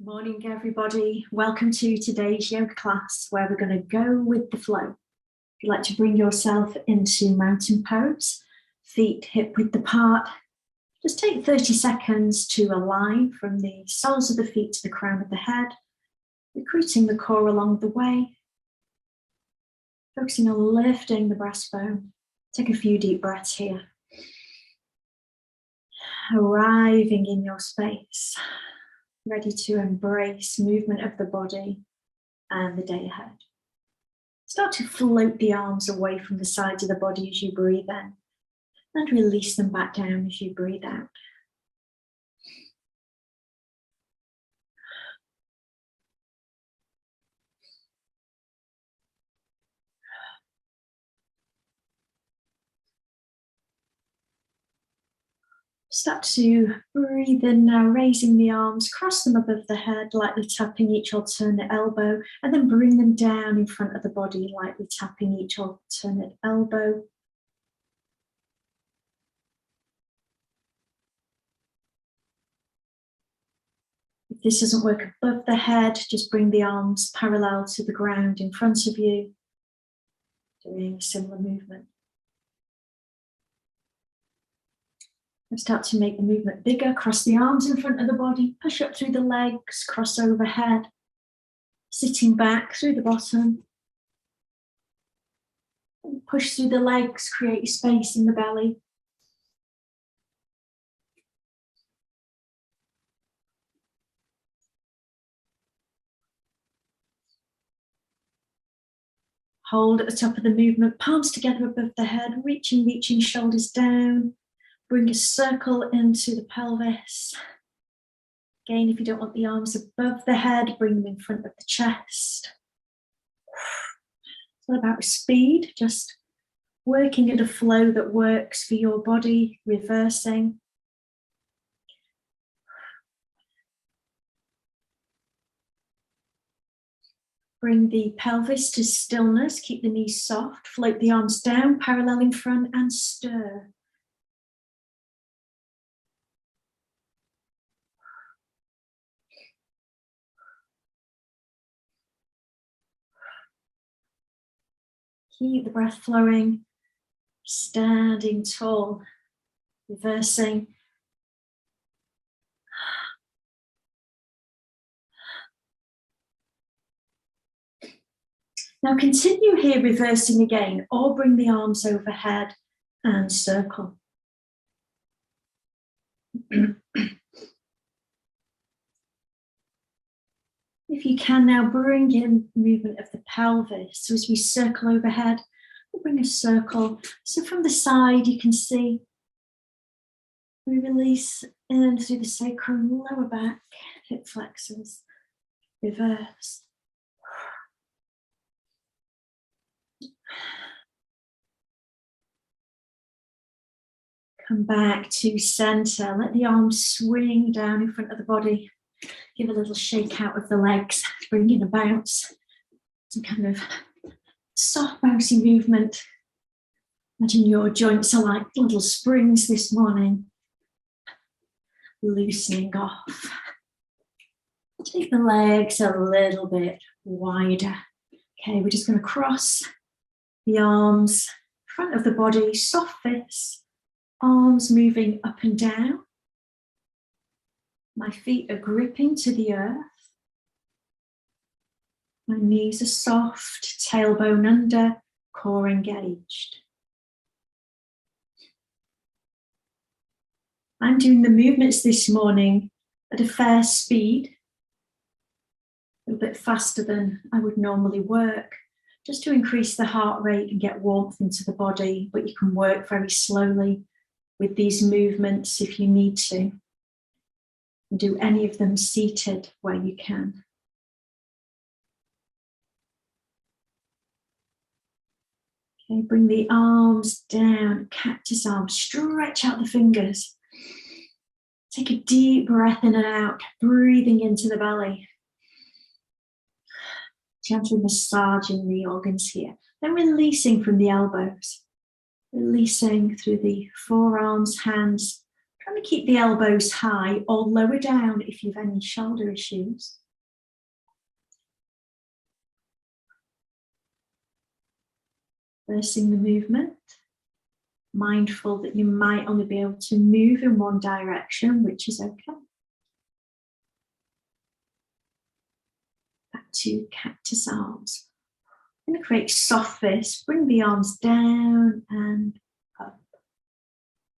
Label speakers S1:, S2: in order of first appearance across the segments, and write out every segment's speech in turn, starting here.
S1: Good morning, everybody. Welcome to today's yoga class where we're going to go with the flow. If you'd like to bring yourself into mountain pose, feet hip width apart, just take 30 seconds to align from the soles of the feet to the crown of the head, recruiting the core along the way, focusing on lifting the breastbone. Take a few deep breaths here. Arriving in your space, ready to embrace movement of the body and the day ahead. Start to float the arms away from the sides of the body as you breathe in, and release them back down as you breathe out. Start to breathe in now, raising the arms, cross them above the head, lightly tapping each alternate elbow, and then bring them down in front of the body, lightly tapping each alternate elbow. If this doesn't work above the head, just bring the arms parallel to the ground in front of you, doing a similar movement. And start to make the movement bigger. Cross the arms in front of the body, push up through the legs, cross overhead, sitting back through the bottom. And push through the legs, create space in the belly. Hold at the top of the movement, palms together above the head, reaching shoulders down. Bring a circle into the pelvis. Again, if you don't want the arms above the head, bring them in front of the chest. It's not about speed, just working at a flow that works for your body, reversing. Bring the pelvis to stillness, keep the knees soft, float the arms down, parallel in front, and stir. Keep the breath flowing, standing tall, reversing. Now continue here, reversing again, or bring the arms overhead and circle. If you can now bring in movement of the pelvis. So as we circle overhead, we'll bring a circle. So from the side, you can see we release in through the sacrum, lower back, hip flexors, reverse. Come back to center. Let the arms swing down in front of the body. Give a little shake out of the legs, bring in a bounce, some kind of soft bouncy movement. Imagine your joints are like little springs this morning, loosening off. Take the legs a little bit wider. Okay, we're just going to cross the arms, front of the body, soft fists, arms moving up and down. My feet are gripping to the earth. My knees are soft, tailbone under, core engaged. I'm doing the movements this morning at a fair speed, a little bit faster than I would normally work, just to increase the heart rate and get warmth into the body, but you can work very slowly with these movements if you need to. Do any of them seated where you can. Okay, bring the arms down, cactus arms, stretch out the fingers. Take a deep breath in and out, breathing into the belly. Gently massaging the organs here. Then releasing from the elbows. Releasing through the forearms, hands, Trying to keep the elbows high or lower down if you have any shoulder issues. Reversing the movement. Mindful that you might only be able to move in one direction, which is okay. Back to cactus arms. I'm going to create soft fists. Bring the arms down and up.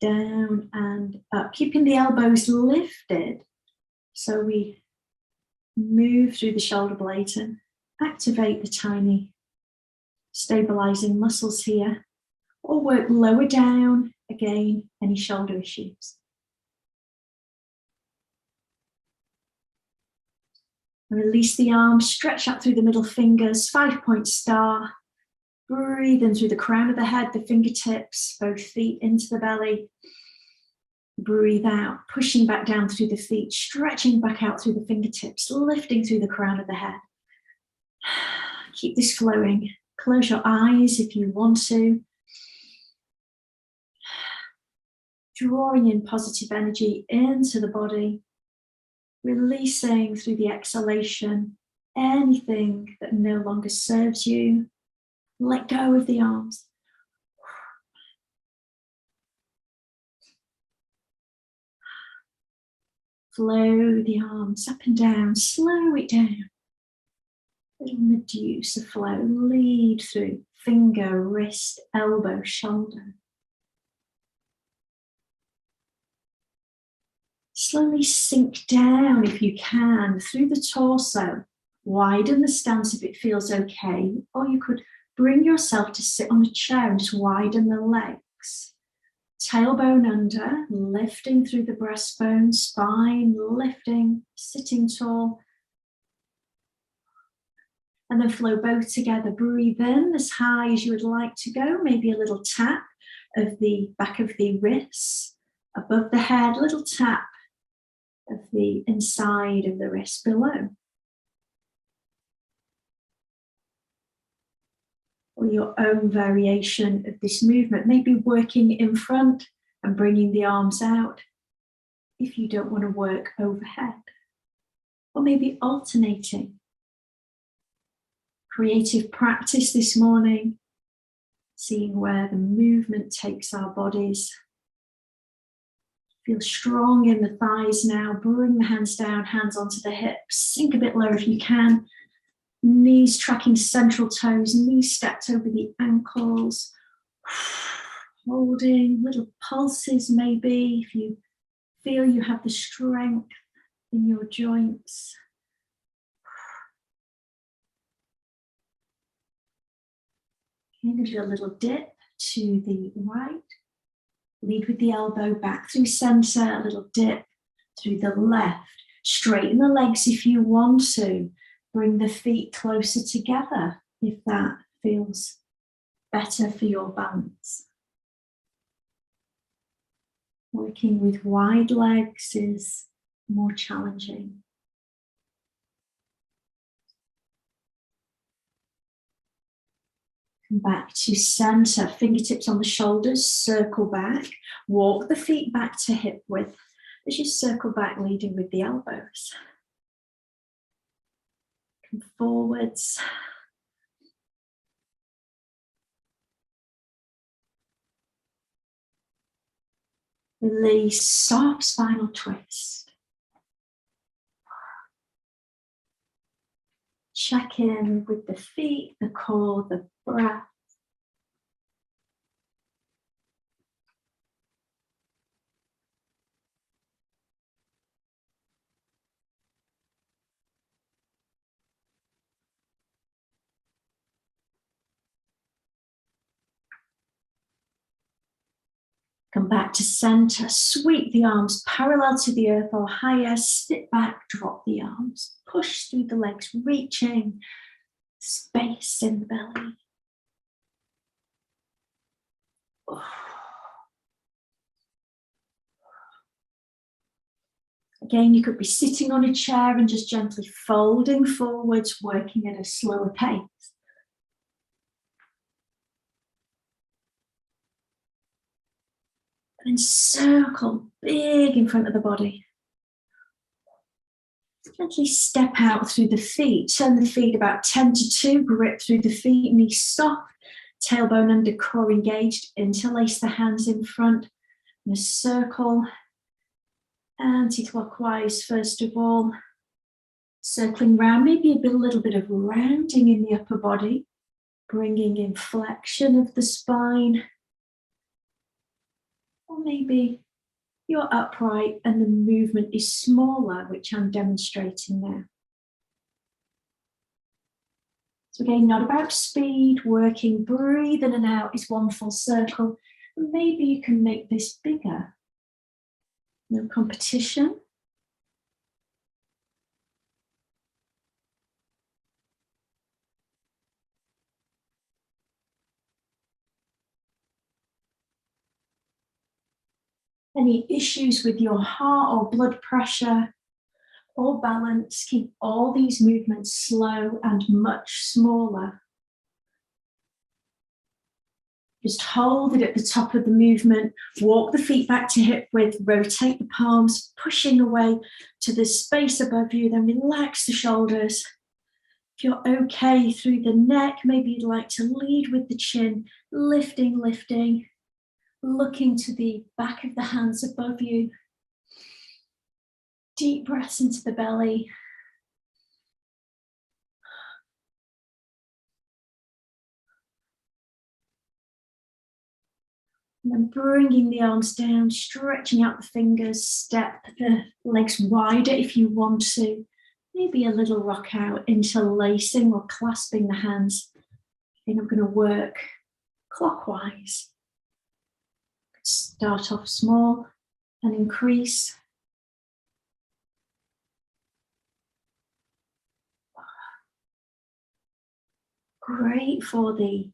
S1: Down and up. Keeping the elbows lifted. So we move through the shoulder blades and activate the tiny stabilizing muscles here. Or work lower down, again, any shoulder issues. Release the arms, stretch out through the middle fingers, 5-point star. Breathe in through the crown of the head, the fingertips, both feet into the belly. Breathe out, pushing back down through the feet, stretching back out through the fingertips, lifting through the crown of the head. Keep this flowing. Close your eyes if you want to. Drawing in positive energy into the body, releasing through the exhalation anything that no longer serves you. Let go of the arms. Flow the arms up and down, slow it down. Little Medusa flow, lead through finger, wrist, elbow, shoulder. Slowly sink down if you can through the torso. Widen the stance if it feels okay, or you could bring yourself to sit on a chair and just widen the legs. Tailbone under, lifting through the breastbone, spine lifting, sitting tall. And then flow both together. Breathe in as high as you would like to go, maybe a little tap of the back of the wrists, above the head, little tap of the inside of the wrist below. Or your own variation of this movement, maybe working in front and bringing the arms out if you don't want to work overhead. Or maybe alternating. Creative practice this morning, seeing where the movement takes our bodies. Feel strong in the thighs now. Bring the hands down, hands onto the hips. Sink a bit lower if you can. Knees tracking central toes, knees stacked over the ankles. Holding little pulses maybe if you feel you have the strength in your joints. Give you a little dip to the right. Lead with the elbow back through center, a little dip through the left. Straighten the legs if you want to. Bring the feet closer together if that feels better for your balance. Working with wide legs is more challenging. Come back to center, fingertips on the shoulders, circle back. Walk the feet back to hip width as you circle back, leading with the elbows. Come forwards. Release, soft spinal twist. Check in with the feet, the core, the breath. Come back to center, sweep the arms parallel to the earth or higher, sit back, drop the arms, push through the legs, reaching space in the belly. Again, you could be sitting on a chair and just gently folding forwards, working at a slower pace. And then circle big in front of the body. Gently step out through the feet. Turn the feet about 10 to 2. Grip through the feet, knees soft. Tailbone under, core engaged. Interlace the hands in front. And a circle. Anti-clockwise first of all. Circling round, maybe a little bit of rounding in the upper body. Bringing in flexion of the spine. Or maybe you're upright and the movement is smaller, which I'm demonstrating now. So again, not about speed, working, breathe in and out is one full circle. And maybe you can make this bigger. No competition. Any issues with your heart or blood pressure or balance, keep all these movements slow and much smaller. Just hold it at the top of the movement. Walk the feet back to hip width. Rotate the palms, pushing away to the space above you. Then relax the shoulders. If you're okay through the neck, maybe you'd like to lead with the chin. Lifting, lifting. Looking to the back of the hands above you. Deep breaths into the belly. And then bringing the arms down, stretching out the fingers, step the legs wider if you want to. Maybe a little rock out, interlacing or clasping the hands. I think I'm going to work clockwise. Start off small and increase. Great for the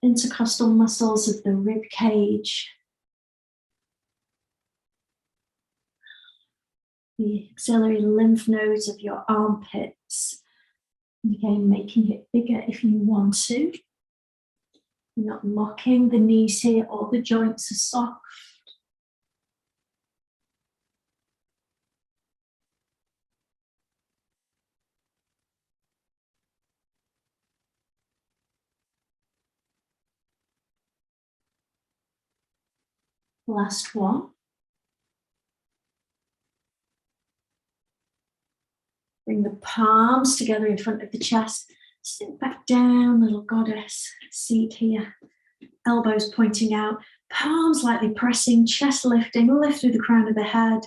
S1: intercostal muscles of the rib cage. The axillary lymph nodes of your armpits. And again, making it bigger if you want to. You're not locking the knees here, all the joints are soft. Last one. Bring the palms together in front of the chest. Sink back down, little goddess. Seat here. Elbows pointing out. Palms lightly pressing, chest lifting. Lift through the crown of the head.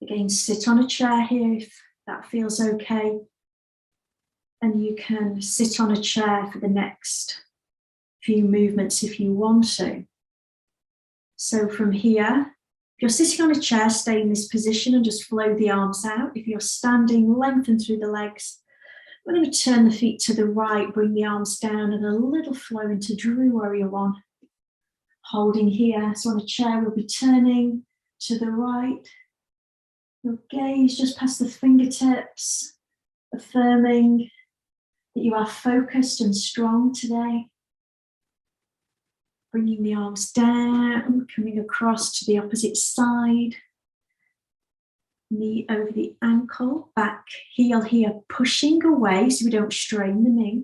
S1: Again, sit on a chair here if that feels okay. And you can sit on a chair for the next few movements if you want to. So from here, if you're sitting on a chair, stay in this position and just flow the arms out. If you're standing, lengthen through the legs. We're going to turn the feet to the right, bring the arms down and a little flow into Drew Warrior One. Holding here, so on a chair we'll be turning to the right. Your gaze just past the fingertips, affirming that you are focused and strong today. Bringing the arms down, coming across to the opposite side. Knee over the ankle, back heel here, pushing away so we don't strain the knee.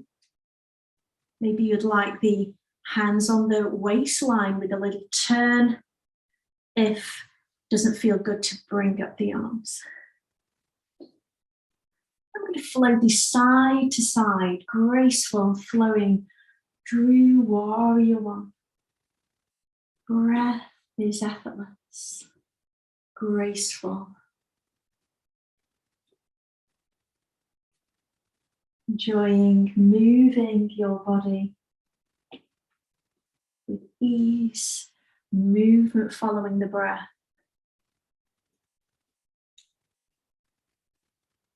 S1: Maybe you'd like the hands on the waistline with a little turn if it doesn't feel good to bring up the arms. I'm going to flow this side to side, graceful, flowing Drew Warrior One. Breath is effortless, graceful. Enjoying moving your body with ease, movement following the breath.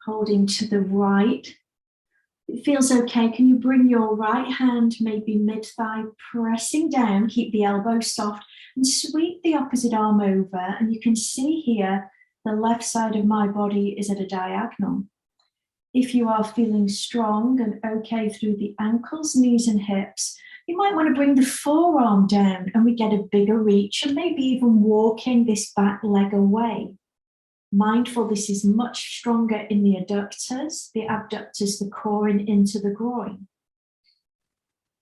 S1: Holding to the right. If it feels okay, can you bring your right hand, maybe mid-thigh, pressing down, keep the elbow soft, and sweep the opposite arm over. And you can see here, the left side of my body is at a diagonal. If you are feeling strong and okay through the ankles, knees, and hips, You might want to bring the forearm down and we get a bigger reach, and maybe even walking this back leg away. Mindful, this is much stronger in the adductors, the core and into the groin.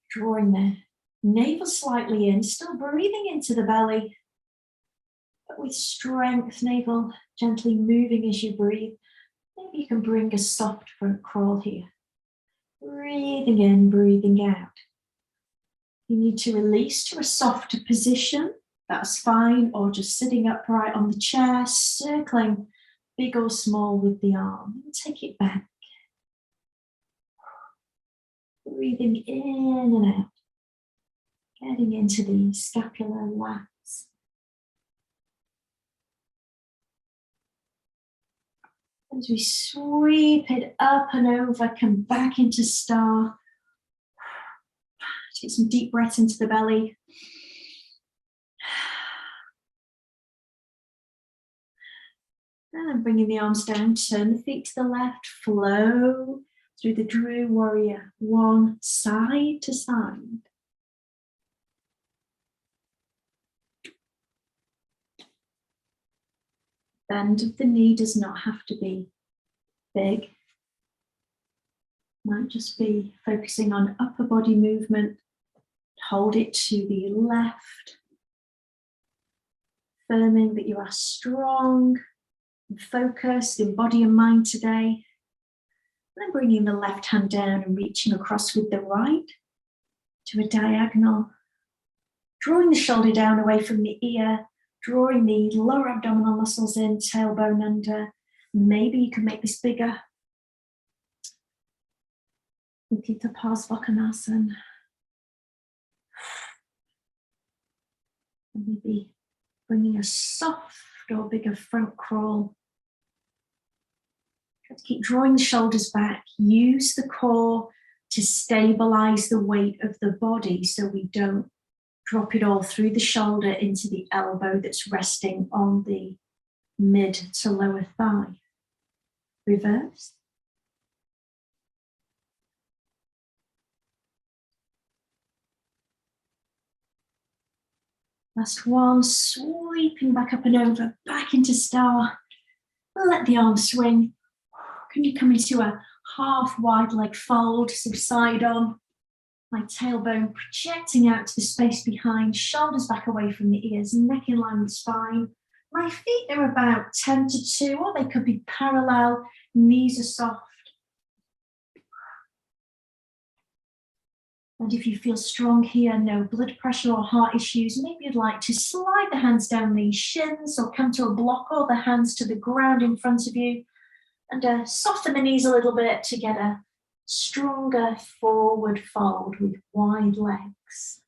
S1: Drawing the navel slightly in, still breathing into the belly, but with strength, navel gently moving as you breathe. Maybe you can bring a soft front crawl here. Breathing in, breathing out. You need to release to a softer position, that's fine, or just sitting upright on the chair, circling big or small with the arm. And take it back. Breathing in and out, getting into the scapular lats. As we sweep it up and over, come back into star. Take some deep breaths into the belly. And then bringing the arms down, turn the feet to the left, flow through the Drew Warrior One, side to side. Bend of the knee does not have to be big. Might just be focusing on upper body movement. Hold it to the left, affirming that you are strong and focused in body and mind today. And then bringing the left hand down and reaching across with the right to a diagonal. Drawing the shoulder down away from the ear, drawing the lower abdominal muscles in, tailbone under. Maybe you can make this bigger. Utthita Parsvakonasana. And maybe bringing a soft or bigger front crawl. Try to keep drawing the shoulders back. Use the core to stabilize the weight of the body so we don't drop it all through the shoulder into the elbow that's resting on the mid to lower thigh. Reverse. Last one, sweeping back up and over, back into star. Let the arms swing. Can you come into a half wide leg fold, so side on. My tailbone projecting out to the space behind, shoulders back away from the ears, neck in line with spine. My feet are about 10 to 2, or they could be parallel, knees are soft. And if you feel strong here, no blood pressure or heart issues, maybe you'd like to slide the hands down the shins or come to a block or the hands to the ground in front of you and soften the knees a little bit to get a stronger forward fold with wide legs.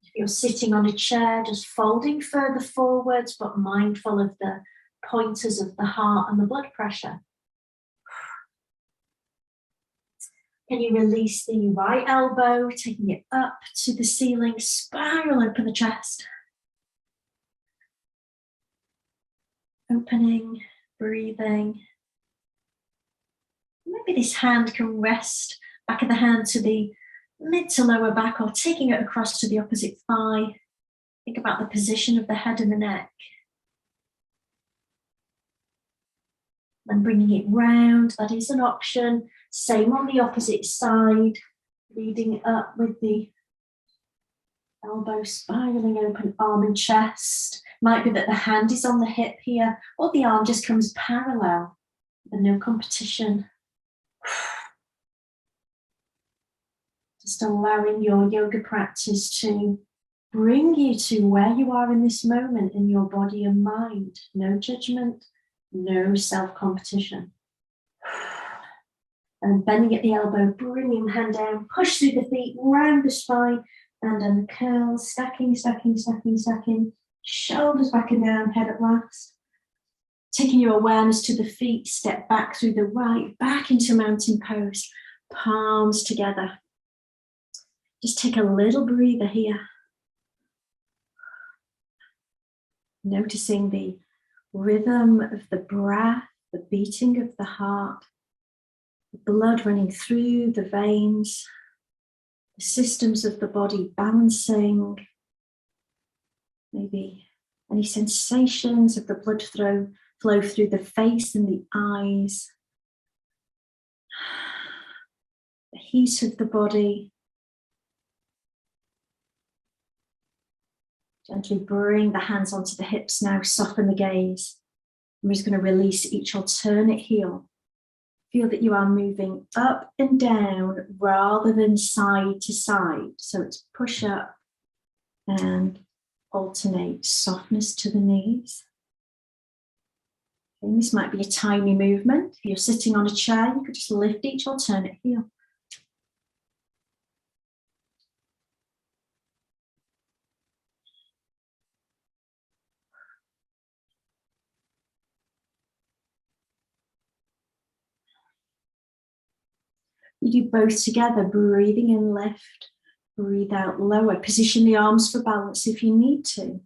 S1: If you're sitting on a chair, just folding further forwards, but mindful of the pointers of the heart and the blood pressure. Can you release the right elbow, taking it up to the ceiling, spiral open the chest. Opening, breathing. Maybe this hand can rest, back of the hand to the mid to lower back, or taking it across to the opposite thigh. Think about the position of the head and the neck. And bringing it round, that is an option. Same on the opposite side, leading up with the elbow spiraling open, arm and chest. Might be that the hand is on the hip here, or the arm just comes parallel, and no competition. Just allowing your yoga practice to bring you to where you are in this moment in your body and mind. No judgment, no self-competition. And bending at the elbow, bringing the hand down, push through the feet, round the spine, and then the curls, stacking, stacking, stacking, stacking. Shoulders back and down, head at last. Taking your awareness to the feet, step back through the right, back into mountain pose, palms together. Just take a little breather here. Noticing the rhythm of the breath, the beating of the heart, the blood running through the veins. the systems of the body balancing, maybe any sensations of the blood flow through the face and the eyes, the heat of the body. Gently bring the hands onto the hips now, soften the gaze. We're just going to release each alternate heel. Feel that you are moving up and down rather than side to side. So it's push up and alternate, softness to the knees. And this might be a tiny movement. If you're sitting on a chair, you could just lift each alternate heel. You do both together, breathing in lift, breathe out lower. Position the arms for balance if you need to.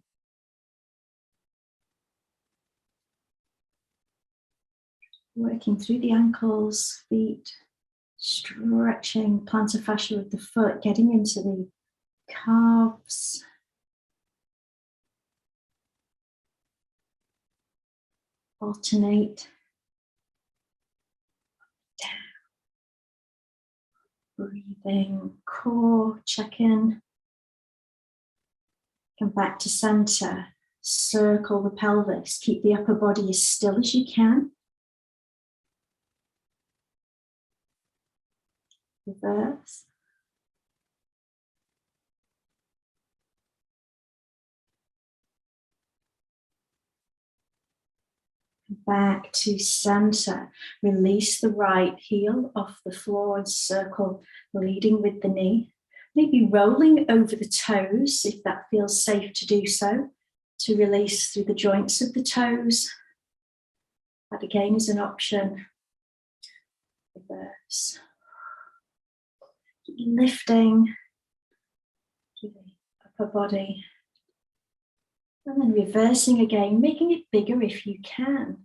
S1: Working through the ankles, feet, stretching plantar fascia of the foot, getting into the calves. Alternate. Breathing, core, check in. Come back to center. Circle the pelvis. Keep the upper body as still as you can. Reverse. Back to center. Release the right heel off the floor and circle, leading with the knee. Maybe rolling over the toes if that feels safe to do so, to release through the joints of the toes. That again is an option. Reverse. Lifting to the upper body. And then reversing again, making it bigger if you can.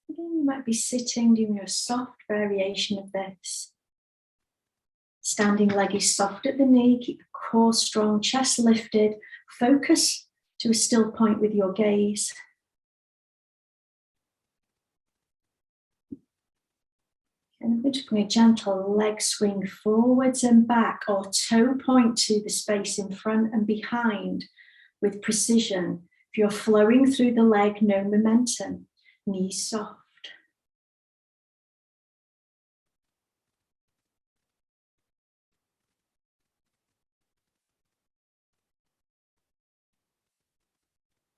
S1: Again, you might be sitting, doing a soft variation of this. Standing leg is soft at the knee, keep the core strong, chest lifted. Focus to a still point with your gaze. And we're just going a gentle leg swing forwards and back, or toe point to the space in front and behind with precision. If you're flowing through the leg, no momentum, knees soft.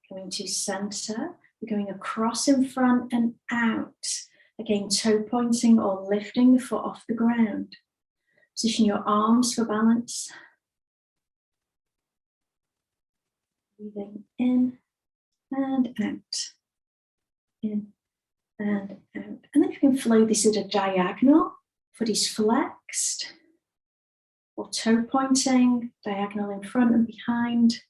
S1: Coming to center, we're going across in front and out. Again, toe pointing or lifting the foot off the ground. Position your arms for balance. Breathing in and out. In and out. And then you can flow this at a diagonal. Foot is flexed. Or toe pointing, diagonal in front and behind.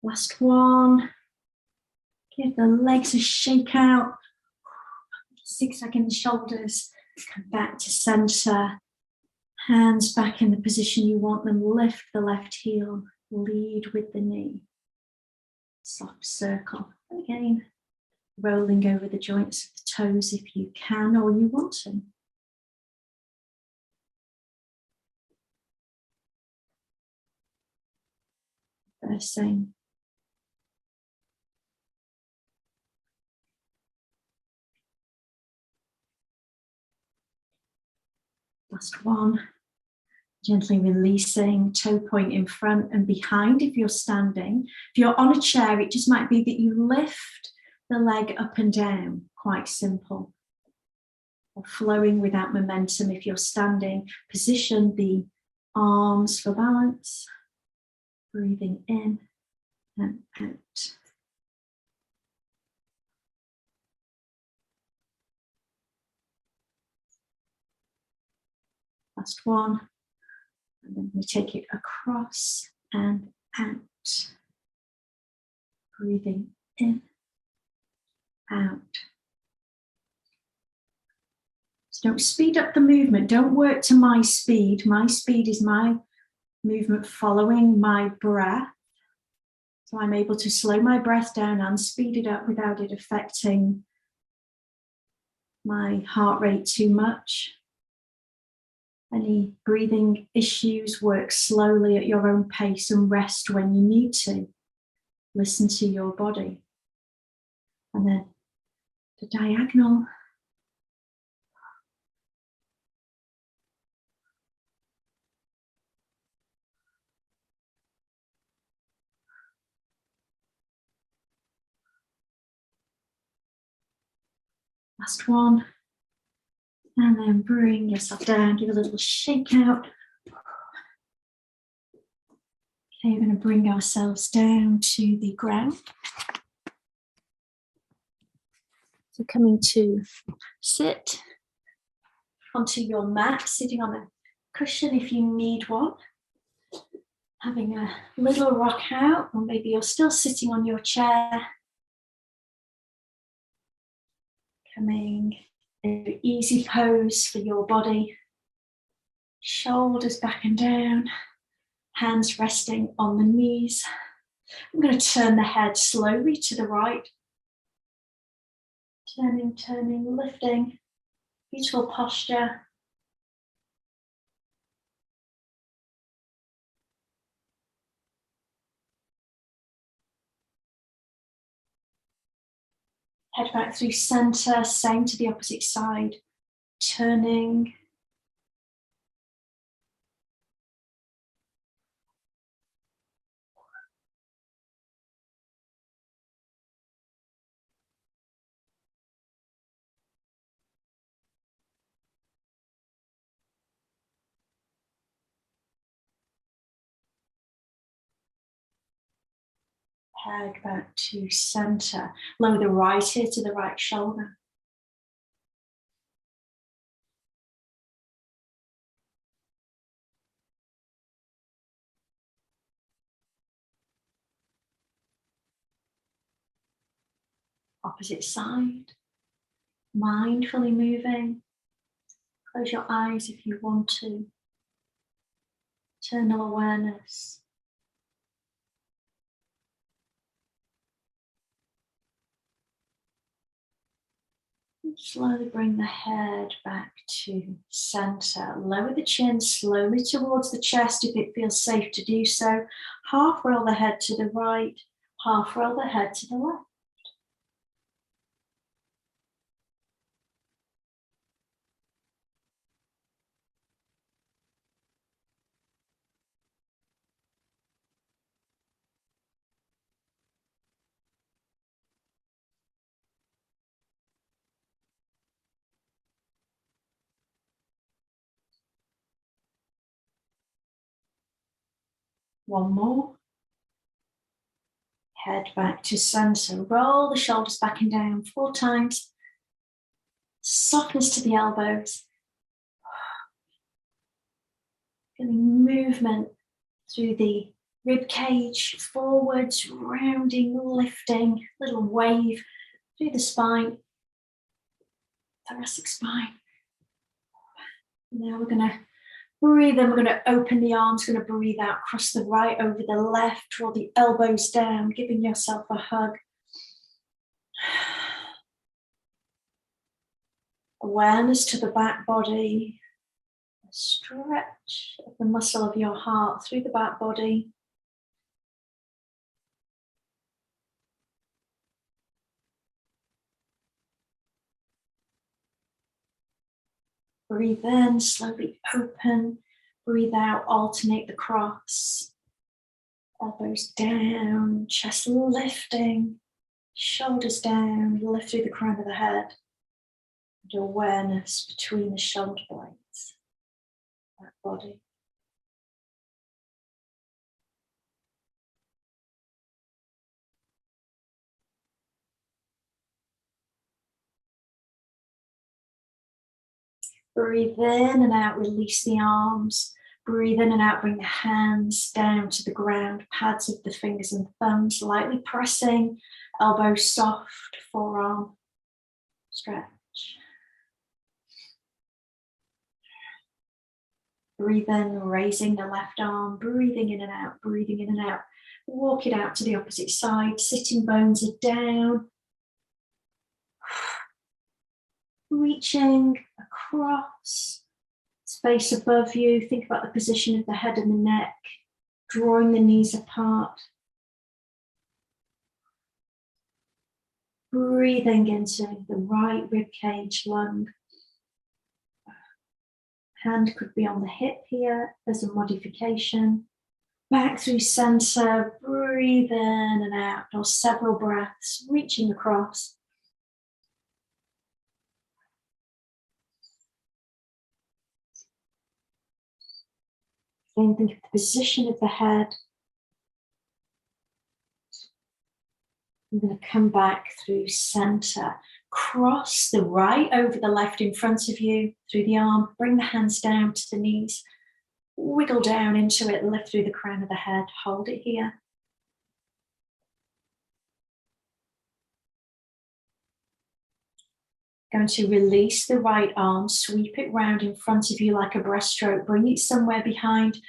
S1: Last one. Give the legs a shake out. Zigzag in the shoulders. Come back to center. Hands back in the position you want them. Lift the left heel. Lead with the knee. Soft circle. Again, rolling over the joints of the toes if you can or you want to. Reversing. Last one. Gently releasing, toe point in front and behind if you're standing. If you're on a chair, it just might be that you lift the leg up and down, quite simple. Or flowing without momentum if you're standing. Position the arms for balance. Breathing in and out. Last one. And then we take it across and out. Breathing in out. So don't speed up the movement. Don't work to my speed. My speed is my movement following my breath. So I'm able to slow my breath down and speed it up without it affecting my heart rate too much. Any breathing issues, work slowly at your own pace and rest when you need to. Listen to your body. And then the diagonal. Last one. And then bring yourself down, give a little shake out. Okay, we're going to bring ourselves down to the ground. So coming to sit onto your mat, sitting on a cushion if you need one. Having a little rock out, or maybe you're still sitting on your chair. Coming into easy pose for your body. Shoulders back and down, hands resting on the knees. I'm going to turn the head slowly to the right. Turning, lifting. Beautiful posture. Head back through center, same to the opposite side. Turning. Head back to center. Lower the right ear to the right shoulder. Opposite side. Mindfully moving. Close your eyes if you want to. Internal awareness. Slowly bring the head back to center. Lower the chin slowly towards the chest if it feels safe to do so. Half roll the head to the right, half roll the head to the left. One more. Head back to center. Roll the shoulders back and down 4 times. Softness to the elbows. Feeling movement through the rib cage, forwards, rounding, lifting, little wave through the spine, thoracic spine. Now we're going to breathe in, we're going to open the arms, going to breathe out, cross the right over the left, draw the elbows down, giving yourself a hug. Awareness to the back body, a stretch of the muscle of your heart through the back body. Breathe in, slowly open. Breathe out, alternate the cross. Elbows down, chest lifting, shoulders down, lift through the crown of the head. And awareness between the shoulder blades, that body. Breathe in and out, release the arms. Breathe in and out, bring the hands down to the ground, pads of the fingers and thumbs, lightly pressing, elbow soft, forearm, stretch. Breathe in, raising the left arm, breathing in and out, breathing in and out. Walk it out to the opposite side, sitting bones are down. Reaching across, space above you. Think about the position of the head and the neck, drawing the knees apart. Breathing into the right rib cage, lung. Hand could be on the hip here as a modification. Back through center, breathe in and out, or several breaths, reaching across. Again, think of the position of the head. I'm going to come back through center. Cross the right over the left in front of you, through the arm. Bring the hands down to the knees. Wiggle down into it, lift through the crown of the head. Hold it here. Going to release the right arm, sweep it round in front of you like a breaststroke. Bring it somewhere behind,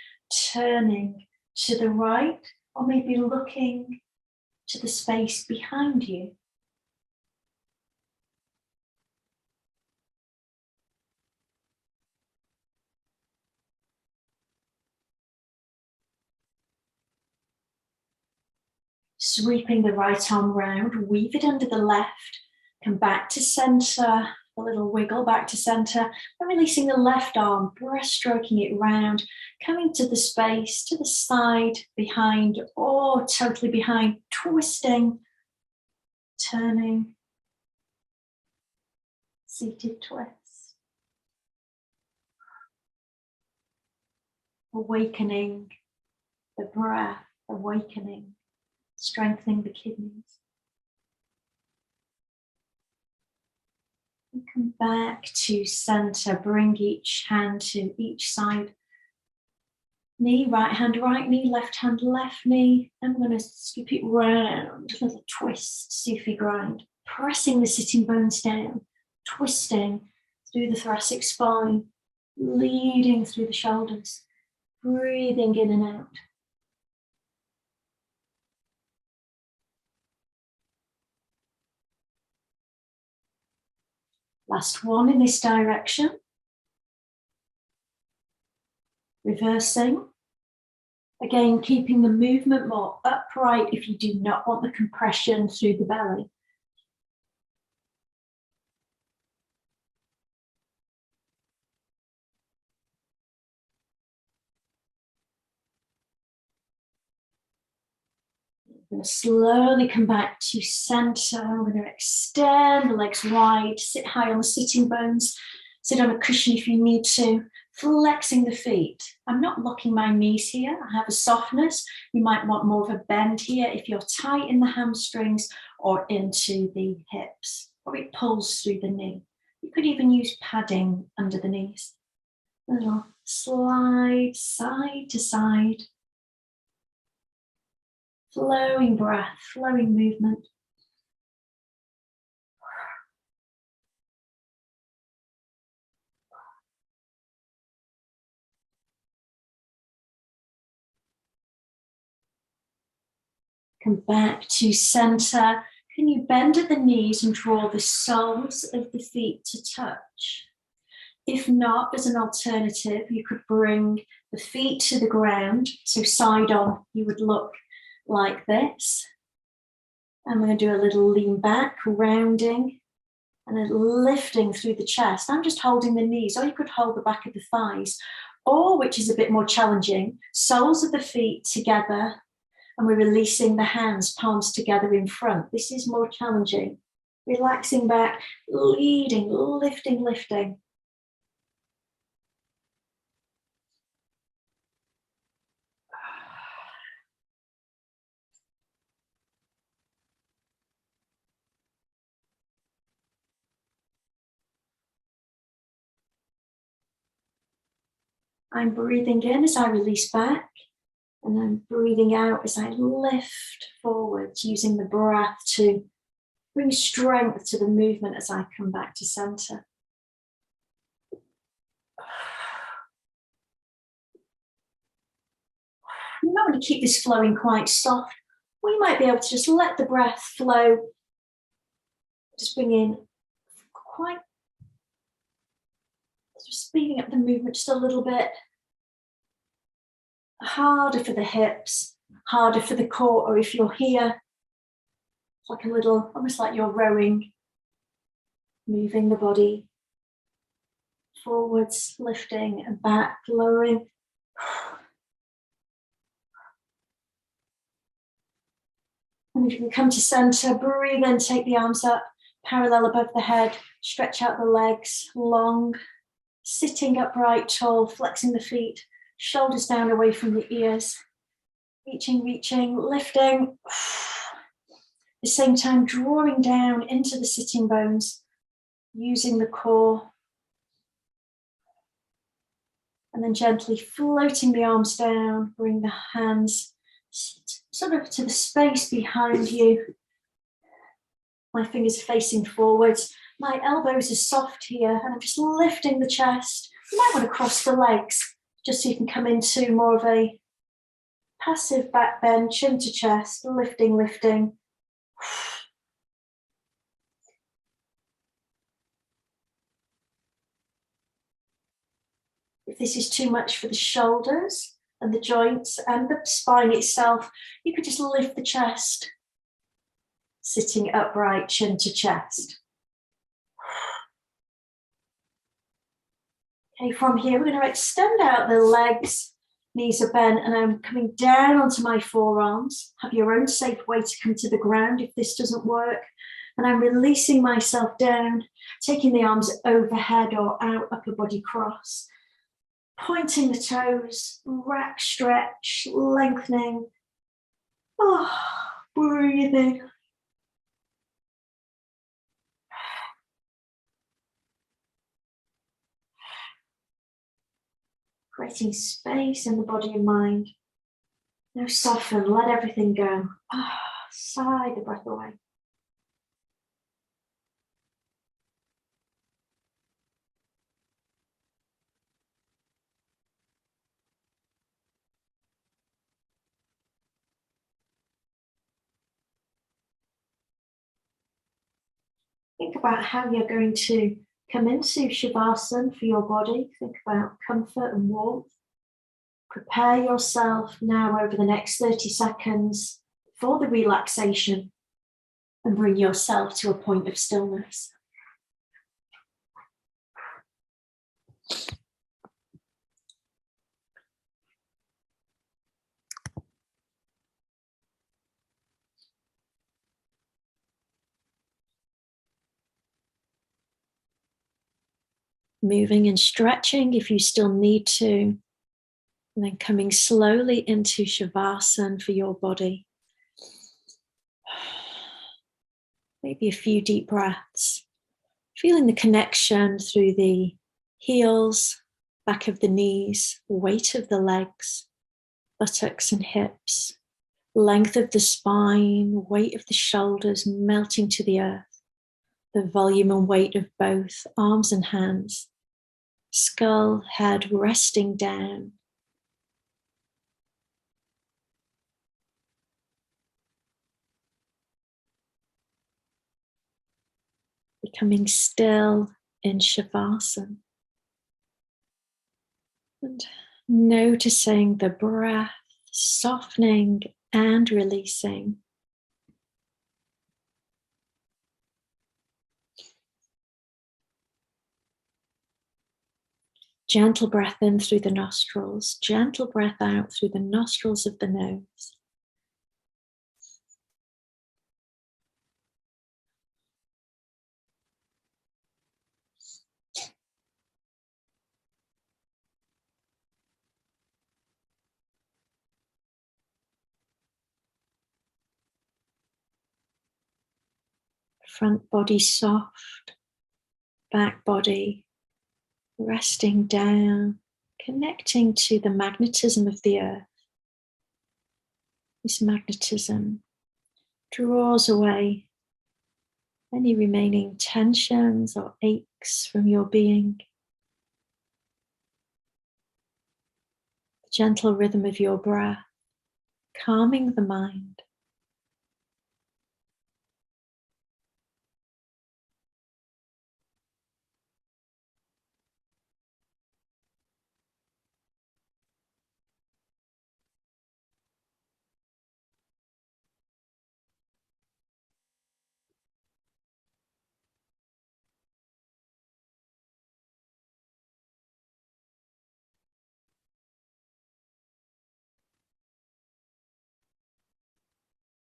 S1: turning to the right, or maybe looking to the space behind you. Sweeping the right arm round, weave it under the left, come back to center, a little wiggle back to center, and releasing the left arm, breaststroking it round, coming to the space, to the side, behind, or totally behind, twisting, turning, seated twist. Awakening the breath, awakening, strengthening the kidneys. And come back to center, bring each hand to each side. Knee, right knee, left knee. I'm going to scoop it round, another twist, see if you grind. Pressing the sitting bones down, twisting through the thoracic spine, leading through the shoulders, breathing in and out. Last one in this direction. Reversing. Again, keeping the movement more upright if you do not want the compression through the belly. I'm going to slowly come back to center. I'm going to extend the legs wide, sit high on the sitting bones, sit on a cushion if you need to, flexing the feet. I'm not locking my knees here. I have a softness. You might want more of a bend here if you're tight in the hamstrings or into the hips, or it pulls through the knee. You could even use padding under the knees. A little slide side to side. Flowing breath, flowing movement. Come back to center. Can you bend at the knees and draw the soles of the feet to touch? If not, as an alternative, you could bring the feet to the ground. So side on, you would look like this. I'm going to do a little lean back, rounding, and then lifting through the chest. I'm just holding the knees, or you could hold the back of the thighs, or, which is a bit more challenging, soles of the feet together, and we're releasing the hands, palms together in front. This is more challenging. Relaxing back, leading, lifting, lifting. I'm breathing in as I release back, and I'm breathing out as I lift forwards, using the breath to bring strength to the movement as I come back to center. You might want to keep this flowing quite soft. We might be able to just let the breath flow. Just bring in quite, just speeding up the movement just a little bit. Harder for the hips, harder for the core, or if you're here, it's like a little, almost like you're rowing, moving the body forwards, lifting and back, lowering. And if you can come to center, breathe in, take the arms up, parallel above the head, stretch out the legs, long, sitting upright, tall, flexing the feet, shoulders down away from the ears, reaching, lifting. At the same time, drawing down into the sitting bones, using the core. And then gently floating the arms down, bring the hands sort of to the space behind you. My fingers are facing forwards. My elbows are soft here, and I'm just lifting the chest. You might want to cross the legs, just so you can come into more of a passive back bend, chin to chest, lifting. If this is too much for the shoulders and the joints and the spine itself, you could just lift the chest, sitting upright, chin to chest. Okay, from here, we're going to extend out the legs, knees are bent, and I'm coming down onto my forearms. Have your own safe way to come to the ground if this doesn't work. And I'm releasing myself down, taking the arms overhead or out, upper body cross. Pointing the toes, rack, stretch, lengthening. Oh, breathing. Creating space in the body and mind. Now soften, let everything go. Sigh the breath away. Think about how you're going to come into Shavasana for your body. Think about comfort and warmth. Prepare yourself now over the next 30 seconds for the relaxation and bring yourself to a point of stillness. Moving and stretching if you still need to, and then coming slowly into Shavasana for your body. Maybe a few deep breaths, feeling the connection through the heels, back of the knees, weight of the legs, buttocks and hips, length of the spine, weight of the shoulders melting to the earth, the volume and weight of both arms and hands, skull, head resting down. Becoming still in Shavasana. And noticing the breath softening and releasing. Gentle breath in through the nostrils, gentle breath out through the nostrils of the nose. Front body soft, back body resting down, connecting to the magnetism of the earth. This magnetism draws away any remaining tensions or aches from your being. The gentle rhythm of your breath, calming the mind.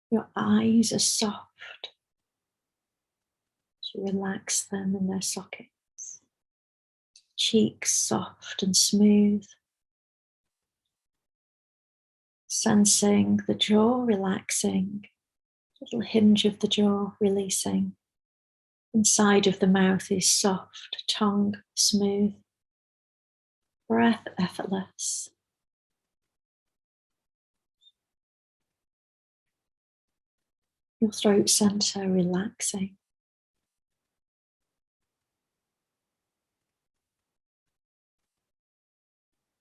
S1: Your eyes are soft. So relax them in their sockets. Cheeks soft and smooth. Sensing the jaw relaxing. Little hinge of the jaw releasing. Inside of the mouth is soft, tongue smooth. Breath effortless. Your throat center relaxing.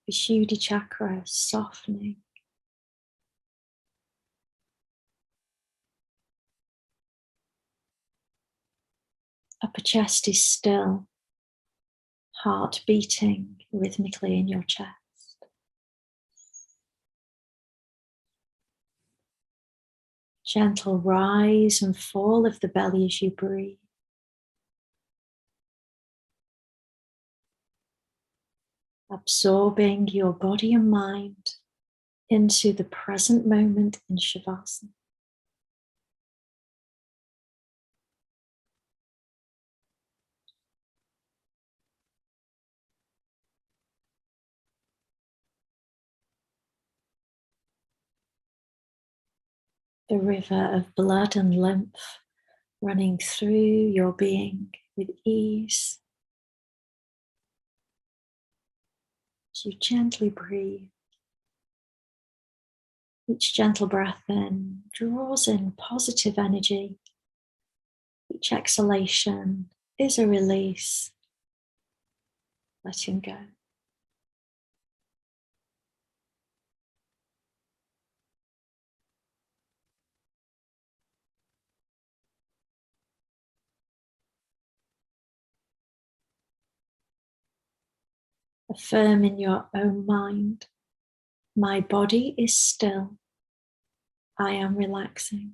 S1: Vishuddhi chakra softening. Upper chest is still. Heart beating rhythmically in your chest. Gentle rise and fall of the belly as you breathe. Absorbing your body and mind into the present moment in Shavasana. The river of blood and lymph running through your being with ease. As you gently breathe, each gentle breath in draws in positive energy. Each exhalation is a release, letting go. Affirm in your own mind, my body is still. I am relaxing.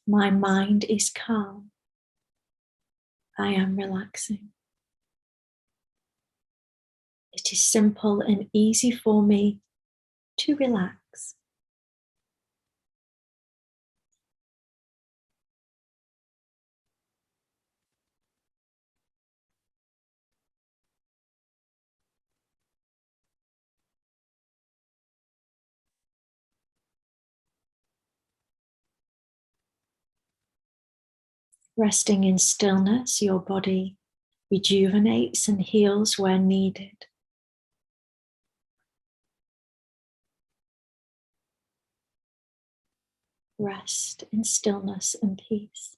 S1: My mind is calm. I am relaxing. It is simple and easy for me to relax. Resting in stillness, your body rejuvenates and heals where needed. Rest in stillness and peace.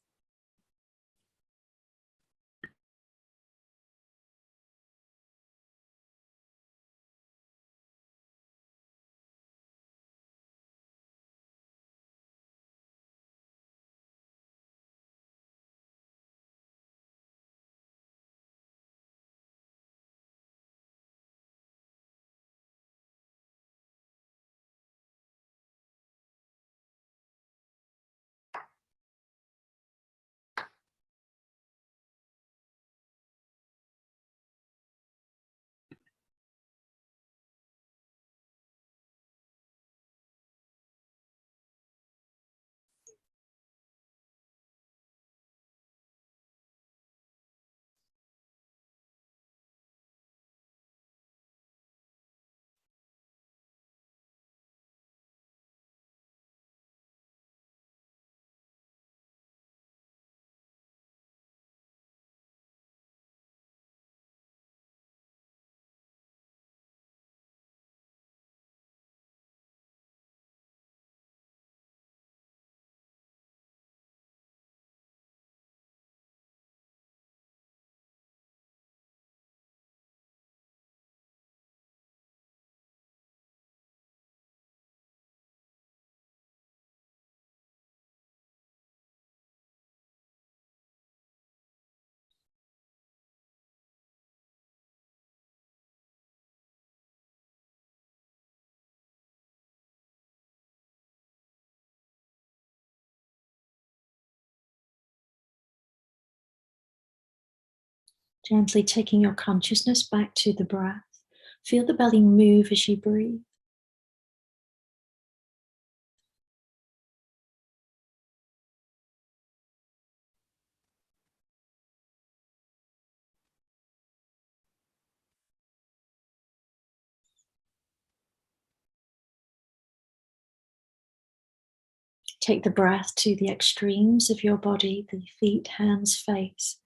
S1: Gently taking your consciousness back to the breath. Feel the belly move as you breathe. Take the breath to the extremes of your body, the feet, hands, face.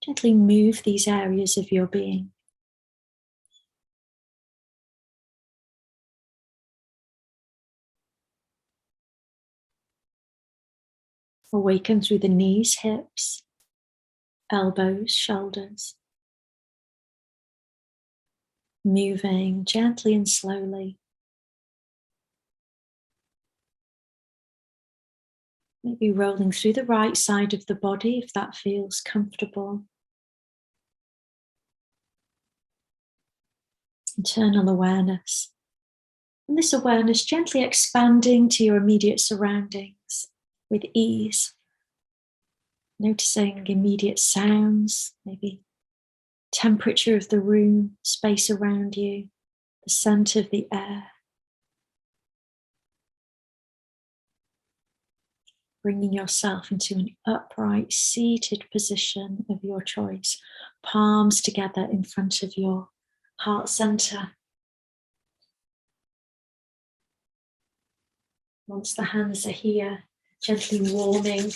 S1: Gently move these areas of your being. Awaken through the knees, hips, elbows, shoulders. Moving gently and slowly. Maybe rolling through the right side of the body if that feels comfortable. Internal awareness. And this awareness gently expanding to your immediate surroundings with ease. Noticing immediate sounds, maybe temperature of the room, space around you, the scent of the air. Bringing yourself into an upright, seated position of your choice. Palms together in front of your heart center. Once the hands are here, gently warming.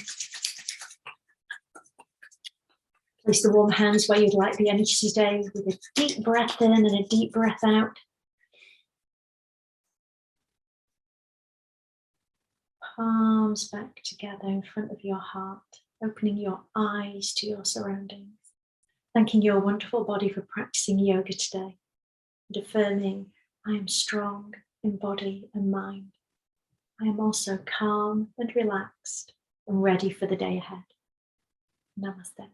S1: Place the warm hands where you'd like the energy today with a deep breath in and a deep breath out. Palms back together in front of your heart, opening your eyes to your surroundings. Thanking your wonderful body for practicing yoga today and affirming, I am strong in body and mind. I am also calm and relaxed and ready for the day ahead. Namaste.